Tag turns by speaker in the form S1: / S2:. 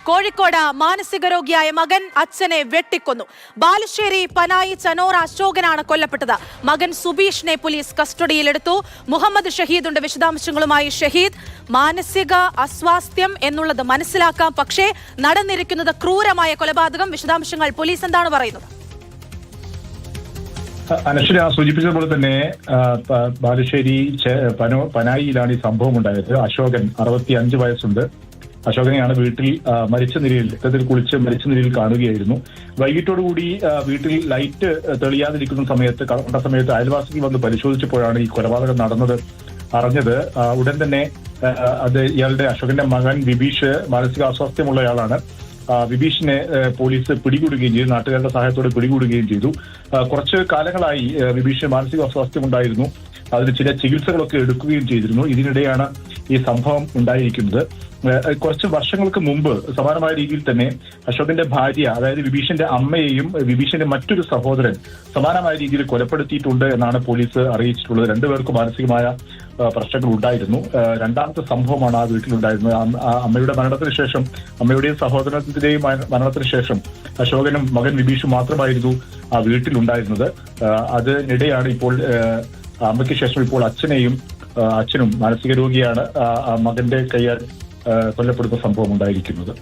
S1: കോഴിക്കോട് മാനസിക രോഗിയായ മകൻ അച്ഛനെ വെട്ടിക്കൊന്നു. ബാലുശ്ശേരി പനായി ചനോറ അശോകനാണ് കൊല്ലപ്പെട്ടത്. മകൻ സുബീഷിനെ പോലീസ് കസ്റ്റഡിയിലെടുത്തു. മുഹമ്മദ് ഷഹീദുണ്ട് വിശദാംശങ്ങളുമായി. ഷഹീദ്, മാനസിക അസ്വാസ്ഥ്യം എന്നുള്ളത് മനസ്സിലാക്കാം, പക്ഷേ നടന്നിരിക്കുന്നത് ക്രൂരമായ കൊലപാതകം. വിശദാംശങ്ങൾ പോലീസ് എന്താണ് പറയുന്നത്?
S2: അനശ്വര സൂചിപ്പിച്ചതുപോലെ തന്നെ ബാലുശ്ശേരി പനായിയിലാണ് ഈ സംഭവം ഉണ്ടായത്. അശോകൻ 65 വയസ്സുണ്ട്. അശോകനെയാണ് വീട്ടിൽ മരിച്ച നിലയിൽ, രക്തത്തിൽ കുളിച്ച് മരിച്ച നിലയിൽ കാണുകയായിരുന്നു. വൈകിട്ടോടുകൂടി വീട്ടിൽ ലൈറ്റ് തെളിയാതിരിക്കുന്ന സമയത്ത് അയൽവാസികൾ വന്ന് പരിശോധിച്ചപ്പോഴാണ് ഈ കൊലപാതകം നടന്നത് അറിഞ്ഞത്. ഉടൻ തന്നെ ഇയാളുടെ അശോകന്റെ മകൻ വിബീഷ് മാനസികാസ്വാസ്ഥ്യമുള്ളയാളാണ്. വിബീഷിനെ പോലീസ് പിടികൂടുകയും ചെയ്തു. നാട്ടുകാരുടെ സഹായത്തോടെ പിടികൂടുകയും ചെയ്തു. കുറച്ച് കാലങ്ങളായി വിബീഷിന് മാനസിക അസ്വാസ്ഥ്യമുണ്ടായിരുന്നു. അതിന് ചില ചികിത്സകളൊക്കെ എടുക്കുകയും ചെയ്തിരുന്നു. ഇതിനിടെയാണ് ഈ സംഭവം ഉണ്ടായിരിക്കുന്നത്. കുറച്ച് വർഷങ്ങൾക്ക് മുമ്പ് സമാനമായ രീതിയിൽ തന്നെ അശോകന്റെ ഭാര്യ, അതായത് വിബീഷിന്റെ അമ്മയെയും വിബീഷിന്റെ മറ്റൊരു സഹോദരൻ സമാനമായ രീതിയിൽ കൊലപ്പെടുത്തിയിട്ടുണ്ട് എന്നാണ് പോലീസ് അറിയിച്ചിട്ടുള്ളത്. രണ്ടുപേർക്കും മാനസികമായ പ്രശ്നങ്ങൾ ഉണ്ടായിരുന്നു. രണ്ടാമത്തെ സംഭവമാണ് ആ വീട്ടിലുണ്ടായിരുന്നത്. അമ്മയുടെ മരണത്തിന് ശേഷം, അമ്മയുടെയും സഹോദരത്തിന്റെയും മരണത്തിന് ശേഷം അശോകനും മകൻ വിബീഷും മാത്രമായിരുന്നു ആ വീട്ടിലുണ്ടായിരുന്നത്. അതിനിടെയാണ് ഇപ്പോൾ അമ്മയ്ക്ക് ശേഷം ഇപ്പോൾ അച്ഛനും മാനസിക രോഗിയാണ് മകന്റെ കയ്യാൽ കൊല്ലപ്പെടുന്ന സംഭവം ഉണ്ടായിരിക്കുന്നത്.